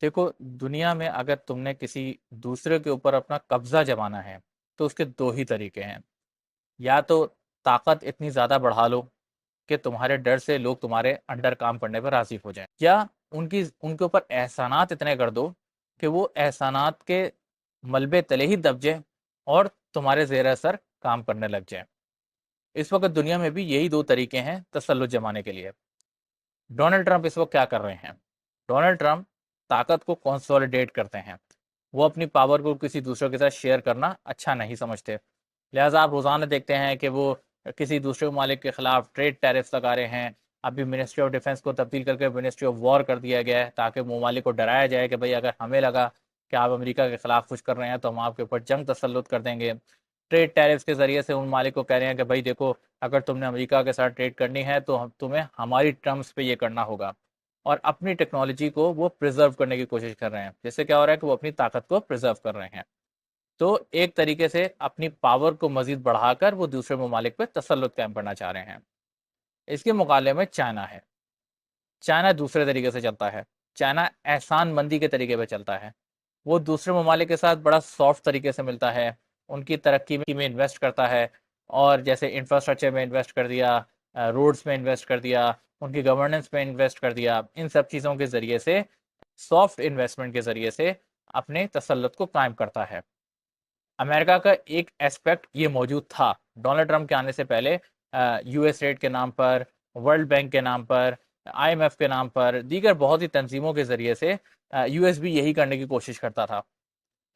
देखो, दुनिया में अगर तुमने किसी दूसरे के ऊपर अपना कब्जा जमाना है तो उसके दो ही तरीके हैं। या तो ताकत इतनी ज़्यादा बढ़ा लो कि तुम्हारे डर से लोग तुम्हारे अंडर काम करने पर राजी हो जाएं, या उनकी उनके ऊपर एहसानात इतने कर दो कि वो एहसानात के मलबे तले ही दब जाए और तुम्हारे जेर असर काम करने लग जाए। इस वक्त दुनिया में भी यही दो तरीके हैं तसल्लुत जमाने के लिए। डोनाल्ड ट्रंप इस वक्त क्या कर रहे हैं? डोनाल्ड ट्रंप ताकत को कंसोलिडेट करते हैं। वो अपनी पावर को किसी दूसरे के साथ शेयर करना अच्छा नहीं समझते। लिहाजा आप रोज़ाना देखते हैं कि वो किसी दूसरे ममालिक के खिलाफ ट्रेड टैरिफ्स लगा रहे हैं। अभी मिनिस्ट्री ऑफ डिफेंस को तब्दील करके मिनिस्ट्री ऑफ वॉर कर दिया गया है, ताकि ममालिक को डराया जाए कि भाई अगर हमें लगा कि आप अमेरिका के खिलाफ कुछ कर रहे हैं तो हम आपके ऊपर जंग तसल्लुत कर देंगे। ट्रेड टैरिफ्स के ज़रिए से उन मालिक को कह रहे हैं कि भाई देखो, अगर तुमने अमेरिका के साथ ट्रेड करनी है तो तुम्हें हमारी टर्म्स पे ये करना होगा। और अपनी टेक्नोलॉजी को वो प्रिजर्व करने की कोशिश कर रहे हैं, जिससे क्या हो रहा है कि वो अपनी ताकत को प्रिजर्व कर रहे हैं। तो एक तरीके से अपनी पावर को मजीद बढ़ाकर वो दूसरे ममालिक पे तसल्लुत कायम करना चाह रहे हैं। इसके मुकाबले में चाइना है। चाइना दूसरे तरीके से चलता है। चाइना एहसान मंदी के तरीके पे चलता है। वो दूसरे ममालिक के साथ बड़ा सॉफ्ट तरीके से मिलता है, उनकी तरक्की में इन्वेस्ट करता है, और जैसे इंफ्रास्ट्रक्चर में इन्वेस्ट कर दिया, रोड्स में इन्वेस्ट कर दिया, उनकी गवर्नेंस में इन्वेस्ट कर दिया। इन सब चीज़ों के ज़रिए से, सॉफ्ट इन्वेस्टमेंट के ज़रिए से अपने तसल्लुत को कायम करता है। अमेरिका का एक एस्पेक्ट ये मौजूद था डोनाल्ड ट्रंप के आने से पहले। यूएस रेट के नाम पर, वर्ल्ड बैंक के नाम पर, आईएमएफ के नाम पर, दीगर बहुत ही तंजीमों के ज़रिए से यूएस भी यही करने की कोशिश करता था।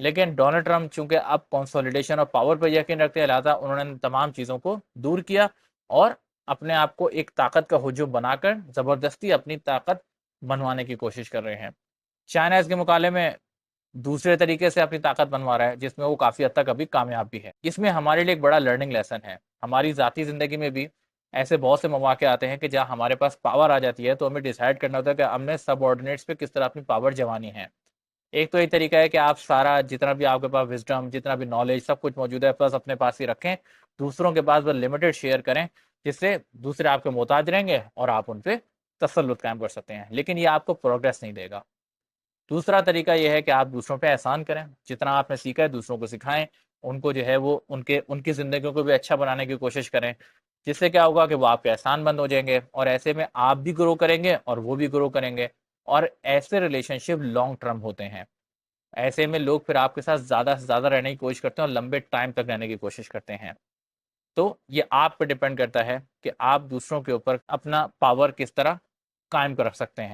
लेकिन डोनाल्ड ट्रंप चूंकि अब कंसोलिडेशन और पावर पर यकीन रखते हैं, लिहाजा उन्होंने तमाम चीज़ों को दूर किया और अपने आप को एक ताकत का हुजूम बनाकर ज़बरदस्ती अपनी ताकत बनवाने की कोशिश कर रहे हैं। चाइना इसके मुकाबले में दूसरे तरीके से अपनी ताकत बनवा रहा है, जिसमें वो काफ़ी हद तक अभी कामयाब भी है। इसमें हमारे लिए एक बड़ा लर्निंग लेसन है। हमारी ज़ाती ज़िंदगी में भी ऐसे बहुत से मौके आते हैं कि जहाँ हमारे पास पावर आ जाती है, तो हमें डिसाइड करना होता है कि हमने सबऑर्डिनेट्स पे किस तरह अपनी पावर जमानी है। एक तो ये तरीका है कि आप सारा जितना भी आपके पास विजडम, जितना भी नॉलेज, सब कुछ मौजूद है, प्लस अपने पास ही रखें। दूसरों के पास बस लिमिटेड शेयर करें, जिससे दूसरे आपके मोहताज रहेंगे और आप उन पे तसल्लुत कायम कर सकते हैं। लेकिन ये आपको प्रोग्रेस नहीं देगा। दूसरा तरीका ये है कि आप दूसरों पे एहसान करें, जितना आपने सीखा है दूसरों को सिखाएं। उनको जो है वो उनके उनकी ज़िंदगी को भी अच्छा बनाने की कोशिश करें, जिससे क्या होगा कि वो आपके एहसान बंद हो जाएंगे, और ऐसे में आप भी ग्रो करेंगे और वो भी ग्रो करेंगे। और ऐसे रिलेशनशिप लॉन्ग टर्म होते हैं। ऐसे में लोग फिर आपके साथ ज़्यादा से ज़्यादा रहने की कोशिश करते हैं और लंबे टाइम तक रहने की कोशिश करते हैं। तो ये आप पे डिपेंड करता है कि आप दूसरों के ऊपर अपना पावर किस तरह कायम कर रख सकते हैं।